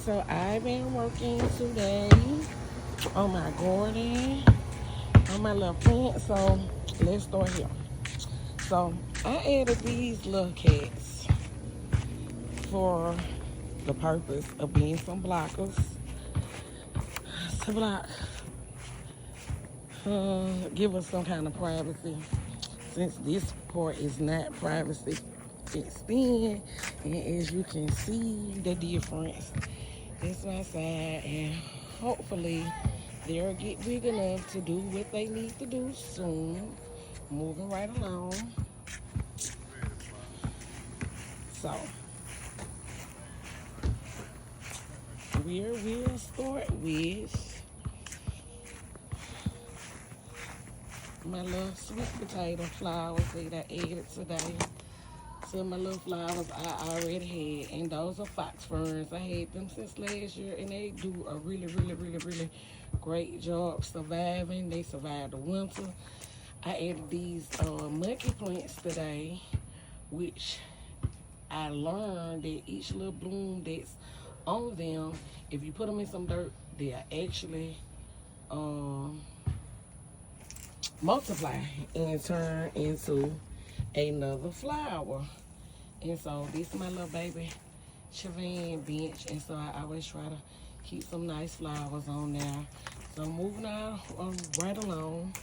So I've been working today on my garden, on my little plant. So let's start here. So I added these little cats for the purpose of being some blockers to block, give us some kind of privacy. Since this part is not privacy fenced in, and as you can see the difference, it's my side, and hopefully they'll get big enough to do what they need to do soon. Moving right along. So we'll start with my little sweet potato flowers that I added today. So my little flowers I already had, and those are fox ferns. I had them since last year, and they do a really great job surviving. They survived the winter. I added these monkey plants today, which I learned that each little bloom that's on them, if you put them in some dirt, they'll actually multiply and turn into another flower. And so this is my little baby Chavan bench, and so I always try to keep some nice flowers on there. So I'm moving on right along.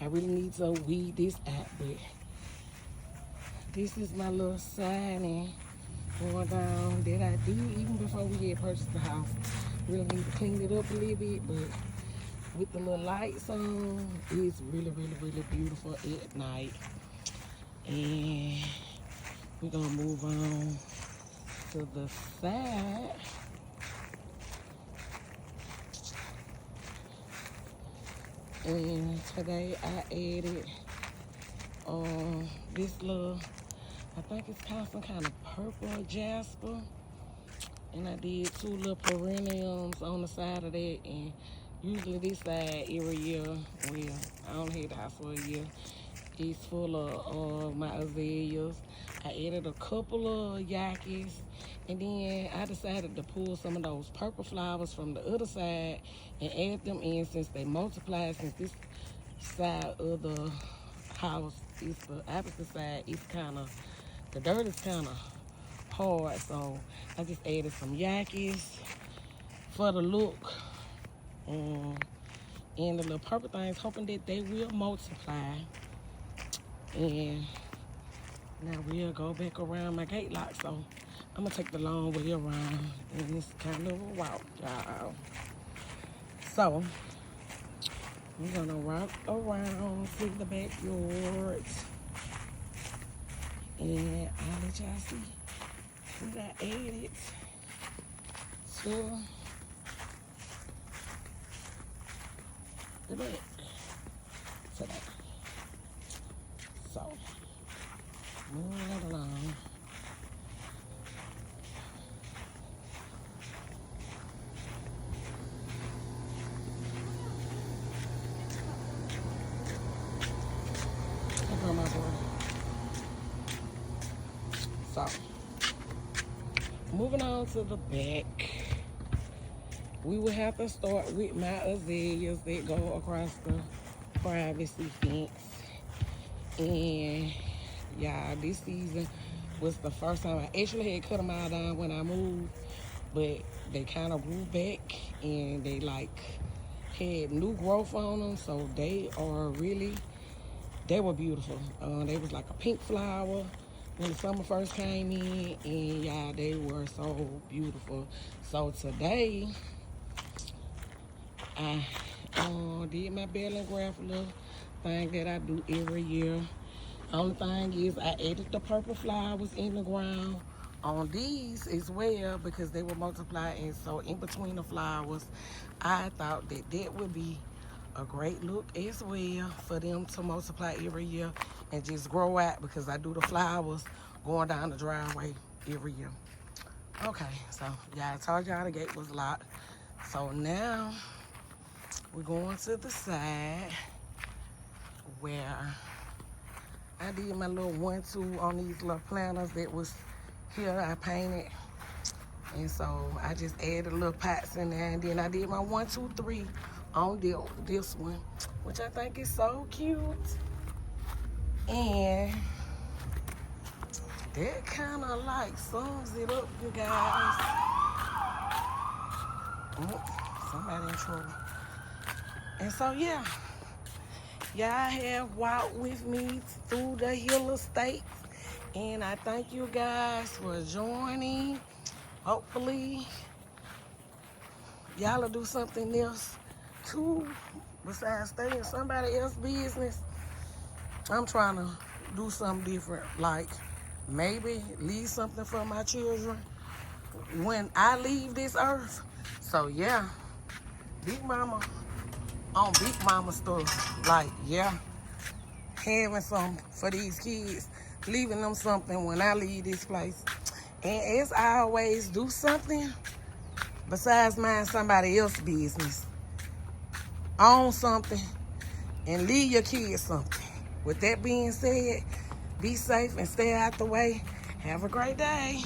I really need to weed this out, but this is my little signing going down that I did even before we had purchased the house. Really need to clean it up a little bit, but with the little lights on, it's really beautiful at night. And we're gonna move on to the side. And today I added this little, I think it's called some kind of purple jasper. And I did two little perennials on the side of that. And usually this side every year, well, I only had the house for a year, it's full of my azaleas. I added a couple of yakis, and then I decided to pull some of those purple flowers from the other side and add them in since they multiply. Since this side of the house is the opposite side, it's kind of, the dirt is kind of hard, so I just added some yakis for the look. And the little purple things, hoping that they will multiply. And now we'll go back around my gate lock, so I'm gonna take the long way around, and it's kind of a walk, y'all. So we're gonna walk around to the backyard, and I'll let y'all see what I added to the back today. So moving right along. Look on my boy. So moving on to the back, we will have to start with my azaleas that go across the privacy fence. And yeah, this season was the first time I actually had cut them all down when I moved, but they kind of grew back and they like had new growth on them, so they were beautiful. They was like a pink flower when the summer first came in, and yeah, they were so beautiful. So today I did my belly graft little thing that I do every year. Only thing is I added the purple flowers in the ground on these as well because they will multiply, and so in between the flowers I thought that that would be a great look as well for them to multiply every year and just grow out, because I do the flowers going down the driveway every year. Okay, so yeah, I told y'all the gate was locked. So now we're going to the side where I did my little 1-2 on these little planters that was here. I painted And so I just added little pots in there, and then I did my 1, 2, 3 on this one, which I think is so cute. And that kind of like sums it up, you guys. Oh, somebody in trouble. And so yeah, y'all have walked with me through the Hill Estates, and I thank you guys for joining. Hopefully y'all will do something else too besides stay in somebody else's business. I'm trying to do something different, like maybe leave something for my children when I leave this earth. So yeah, Big Mama on Big Mama stuff. Like, yeah, having some for these kids, leaving them something when I leave this place. And as I always do something besides mind somebody else's business, own something and leave your kids something. With that being said, be safe and stay out the way. Have a great day.